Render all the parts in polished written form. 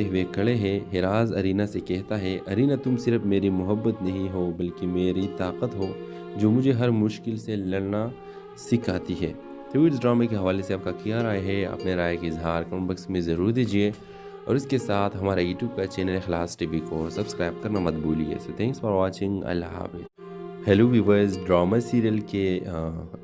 हुए खड़े हैं। हिराज अरीना से कहता है, अरीना तुम सिर्फ मेरी मोहब्बत नहीं हो बल्कि मेरी ताकत हो जो मुझे हर मुश्किल से लड़ना सिखाती है। तो इस ड्रामे के हवाले से आपका क्या राय है? अपने राय का इजहार कमेंट बॉक्स में ज़रूर दीजिए और इसके साथ हमारा यूट्यूब का चैनल इखलास टीवी को सब्सक्राइब करना मत भूलिए। So thanks for watching. अल्लाह हाफ़िज़। हेलो व्यूवर्स, ड्रामा सीरियल के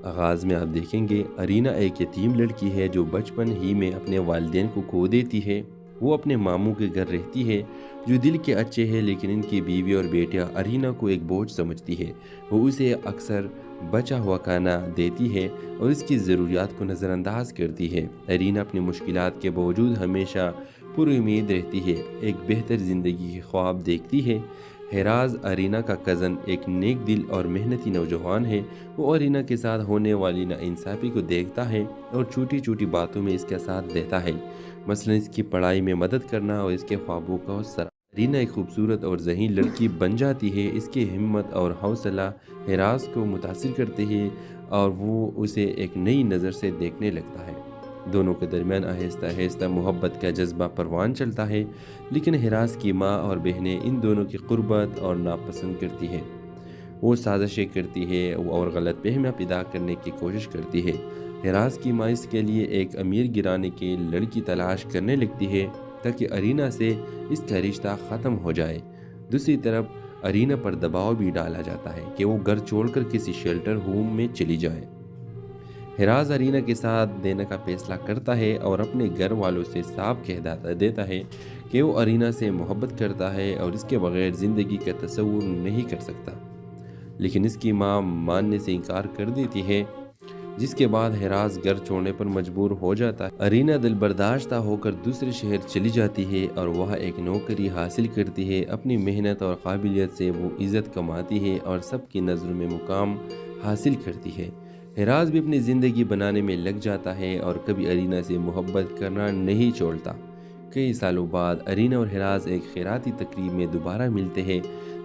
आगाज़ में आप देखेंगे अरीना एक यतीम लड़की है जो बचपन ही में अपने वालिदैन को खो देती है। वो अपने मामू के घर रहती है जो दिल के अच्छे हैं, लेकिन इनकी बीवी और बेटियां अरीना को एक बोझ समझती है। वो उसे अक्सर बचा हुआ खाना देती है और इसकी ज़रूरियात को नज़रअंदाज करती है। अरीना अपनी मुश्किलात के बावजूद हमेशा पुरुम्मीद रहती है, एक बेहतर ज़िंदगी के ख्वाब देखती है। हिराज अरीना का कज़न एक नेक दिल और मेहनती नौजवान है। वो अरीना के साथ होने वाली नाइंसाफ़ी को देखता है और छोटी छोटी बातों में इसका साथ देता है, मसलन इसकी पढ़ाई में मदद करना और इसके ख्वाबों का हौसला। अरीना एक खूबसूरत और ज़हीन लड़की बन जाती है। इसकी हिम्मत और हौसला हिराज को मुतासिर करते हैं और वो उसे एक नई नज़र से देखने लगता है। दोनों के दरमियान आहिस्ता आहिस्ता मोहब्बत का जज्बा परवान चलता है, लेकिन हिराज की माँ और बहनें इन दोनों की क़ुर्बत और नापसंद करती हैं। वो साजिशें करती है और गलत फहमियाँ पैदा करने की कोशिश करती है। हिराज की माँ इसके लिए एक अमीर गिराने की लड़की तलाश करने लगती है ताकि अरीना से इसका रिश्ता ख़त्म हो जाए। दूसरी तरफ अरीना पर दबाव भी डाला जाता है कि वो घर छोड़कर किसी शेल्टर होम में चली जाए। हिराज अरीना के साथ देने का फैसला करता है और अपने घर वालों से साफ कह देता है कि वो अरीना से मोहब्बत करता है और इसके बगैर ज़िंदगी का तस्वुर नहीं कर सकता। लेकिन इसकी माँ मानने से इनकार कर देती है, जिसके बाद हिराज घर छोड़ने पर मजबूर हो जाता है। अरीना दिल बर्दाश्ता होकर दूसरे शहर चली जाती है और वह एक नौकरी हासिल करती है। अपनी मेहनत और काबिलियत से वो इज़्ज़त कमाती है और सबकी नज़रों में मुकाम हासिल करती है। हिराज भी अपनी ज़िंदगी बनाने में लग जाता है और कभी अरीना से मोहब्बत करना नहीं छोड़ता। कई सालों बाद अरीना और हिराज एक खैराती तकरीब में दोबारा मिलते हैं,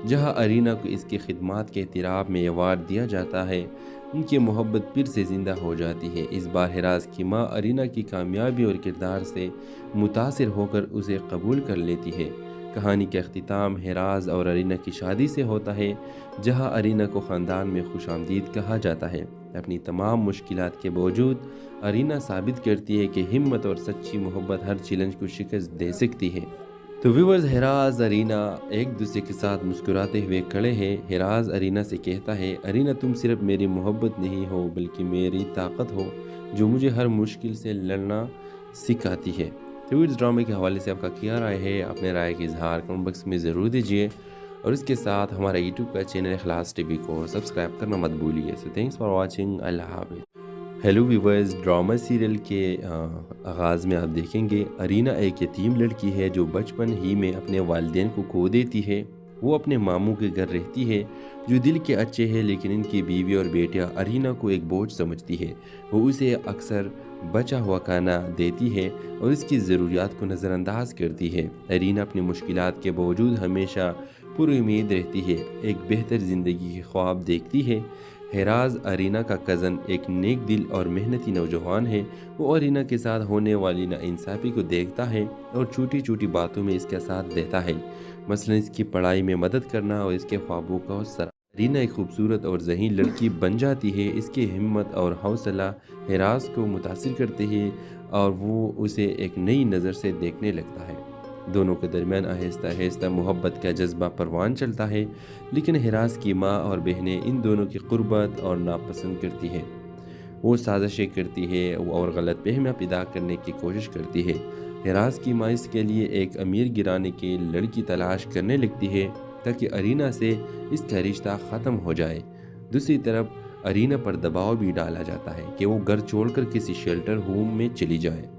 जहां अरीना को इसकी खिदमात के एतराफ़ में अवार्ड दिया जाता है। उनकी मोहब्बत फिर से ज़िंदा हो जाती है। इस बार हिराज की माँ अरीना की कामयाबी और किरदार से मुतासिर होकर उसे कबूल कर लेती है। कहानी का अख्तिताम हिराज और अरीना की शादी से होता है, जहां अरीना को ख़ानदान में खुशामदीद कहा जाता है। अपनी तमाम मुश्किलात के बावजूद अरीना साबित करती है कि हिम्मत और सच्ची मोहब्बत हर चैलेंज को शिकस्त दे सकती है। तो व्यूअर्स, हिराज अरीना एक दूसरे के साथ मुस्कुराते हुए खड़े हैं। हिराज अरीना से कहता है, अरीना तुम सिर्फ मेरी मोहब्बत नहीं हो बल्कि मेरी ताकत हो जो मुझे हर मुश्किल से लड़ना सिखाती है। तो इस ड्रामे के हवाले से आपका क्या राय है? अपने राय का इजहार कमेंट बॉक्स में ज़रूर दीजिए और इसके साथ हमारा यूट्यूब का चैनल इखलास टीवी को सब्सक्राइब करना मत भूलिए। So thanks for watching. अल्लाह हाफ़िज़। हेलो व्यूवर्स, ड्रामा सीरियल के आगाज़ में आप देखेंगे अरीना एक यतीम लड़की है जो बचपन ही में अपने वालिदैन को खो देती है। वो अपने मामू के घर रहती है जो दिल के अच्छे हैं, लेकिन इनकी बीवी और बेटियां अरीना को एक बोझ समझती है। वो उसे अक्सर बचा हुआ खाना देती है और इसकी ज़रूरियात को नज़रअंदाज करती है। अरीना अपनी मुश्किलात के बावजूद हमेशा पुरुम्मीद रहती है, एक बेहतर ज़िंदगी के ख्वाब देखती है। हिराज अरीना का कज़न एक नेक दिल और मेहनती नौजवान है। वो अरीना के साथ होने वाली नाइंसाफ़ी को देखता है और छोटी छोटी बातों में इसका साथ देता है, मसलन इसकी पढ़ाई में मदद करना और इसके ख्वाबों का हौसला। अरीना एक खूबसूरत और ज़हीन लड़की बन जाती है। इसकी हिम्मत और हौसला हिराज को मुतासिर करते हैं और वो उसे एक नई नज़र से देखने लगता है। दोनों के दरमियान आहिस्ता आहिस्ता मोहब्बत का जज्बा परवान चलता है, लेकिन हिराज की माँ और बहनें इन दोनों की क़ुर्बत और नापसंद करती हैं। वो साजिशें करती है और गलत फहमियाँ पैदा करने की कोशिश करती है। हिराज की माँ इसके लिए एक अमीर गिराने की लड़की तलाश करने लगती है ताकि अरीना से इसका रिश्ता ख़त्म हो जाए। दूसरी तरफ अरीना पर दबाव भी डाला जाता है कि वो घर छोड़कर किसी शेल्टर होम में चली जाए।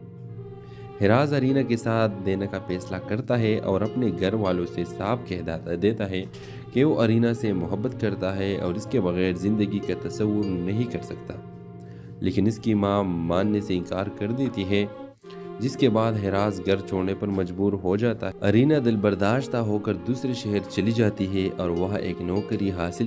हिराज अरीना के साथ देने का फैसला करता है और अपने घर वालों से साफ कह देता है कि वो अरीना से मोहब्बत करता है और इसके बगैर ज़िंदगी का तस्वुर नहीं कर सकता। लेकिन इसकी माँ मानने से इनकार कर देती है, जिसके बाद हिराज घर छोड़ने पर मजबूर हो जाता है। अरीना दिल बर्दाश्ता होकर दूसरे शहर चली जाती है और वह एक नौकरी हासिल